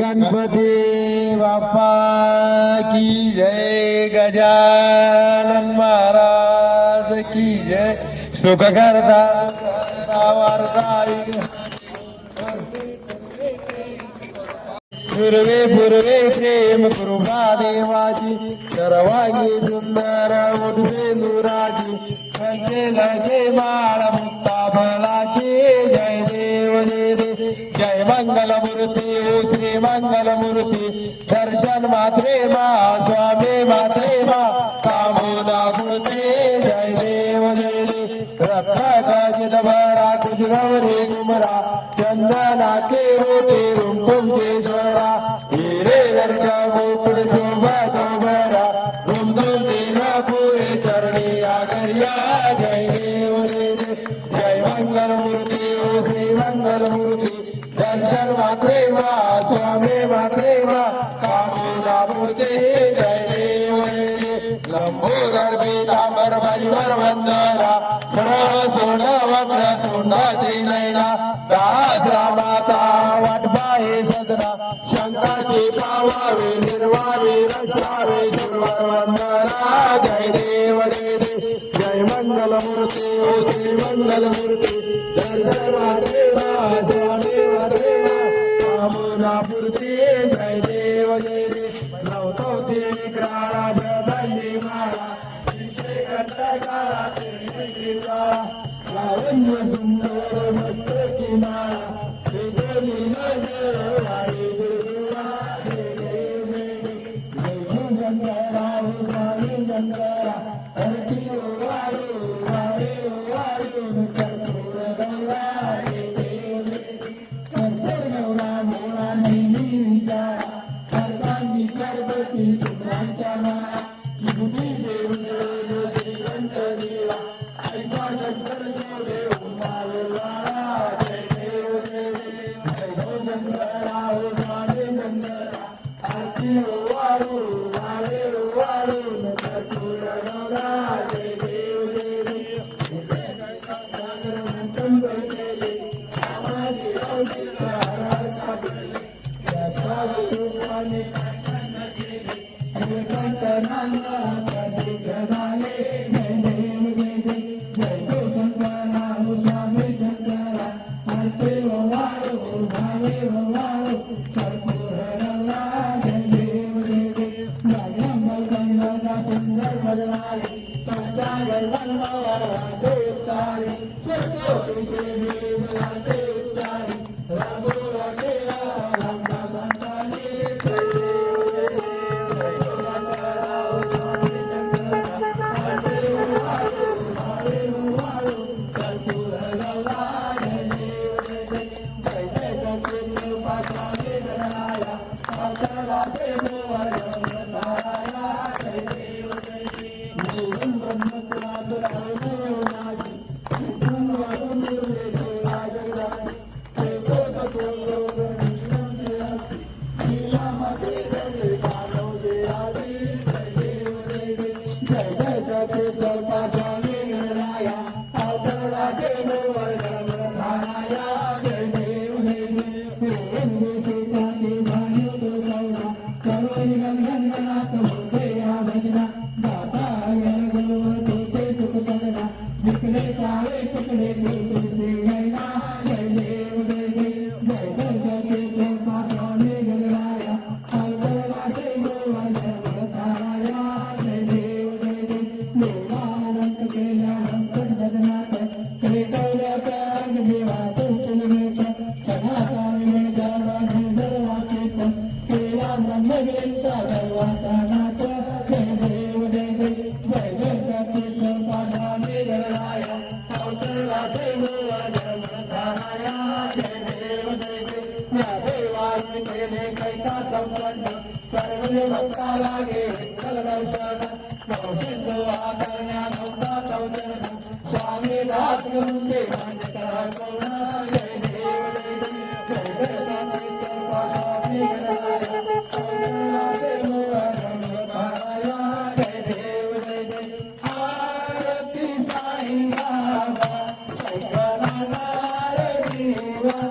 गणपती बाप्पा की जय, गजानन महाराज की जय. सुख करता पूर्वे पूर्वे प्रेम कृपा देवाची, सर्वांगी सुंदर उठवे नुराची, कंचे लगे बाळ मुक्ता फळाची. जय देव जय देव जय मंगलमूर्ती हो श्री मंगलमूर्ती. दर्शन मात्रे मा स्वामी मात्रे मा कामना मूर्ती. जय देव जय देव रत्न गजित भरा कुछ गौरी गुमरा, चंदनाचे रोटे रुमटुम केशरा. हिरे रंगा मुकुट शोभा दोबरा, रुमधुम देवा पुरे चरणी आगर्या. जय देव जय देव जय मंगलमूर्ती ओ श्री मंगलमूर्ती. दर्शन मात्रे मा स्वामी मात्रे मा कामना मूर्ती. जय देव जय देव लंबोदर पीतांबर परिवर वंदना, सरळ सोड वक्र तोंडाची नयना. दास रामाचा वाटपाये सदना, शंकरची पावावे निर्वावे रसावे गुरुवर वंदना. जय देव जय देव जय मंगलमूर्ती ओ श्री मंगलमूर्ती. दर्शन मात्रे मा स्वामी मात्रे मा कामना मूर्ती. जय देव जय देव नवतोती विक्राळा ब्रह्मंडी माळा, कंठकाला लावण्य सुंदर मस्तकी माळा. जय संपन्न सर्वने भक्ता लागे विठ्ठल दर्शन सिंधू आकरण्या नौका चौचरण स्वामी दास गुंडे मांडकरा करुणा जय देव जय देव जय स्वामी गणराया जय देव जय देव आरती साई बाबा शंकराचार्य देवा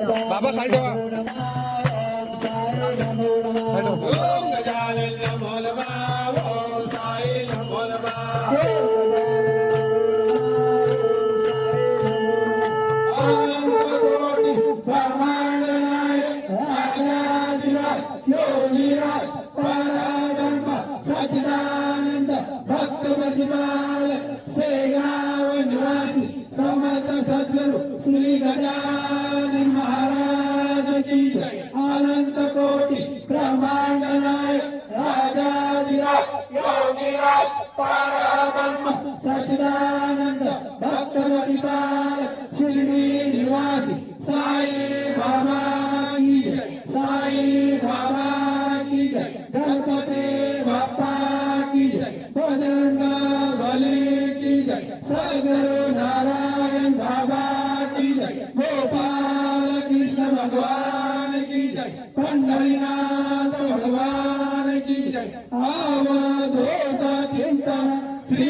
बाबा खाली ठेवा. ओम गजानन नमो नमः ओम साई नमो नमः अनंतकोटि ब्रह्मांड नायक राजाधिराज योगिराज परब्रह्म सच्चिदानंद भक्त मजिमाल शेगाव निवासी समर्थ सद्गुरु श्री गजानन महाराज की जय. अनंत कोटि ब्रह्मांड नायक राजाधिराज योगिराज परब्रह्म सच्चिदानंद भक्त मजिमाल शिर्डी निवासी साई बाबा की जय. साई बाबा की जय. गणपती बाप्पा की जय. बजरंग बली की जय. सद्गुरु नारायण बाबा की जय. गोपाल कृष्ण भगवान की जय. पंढरीनाथ भगवान की जय. अवधूत चिंतन श्री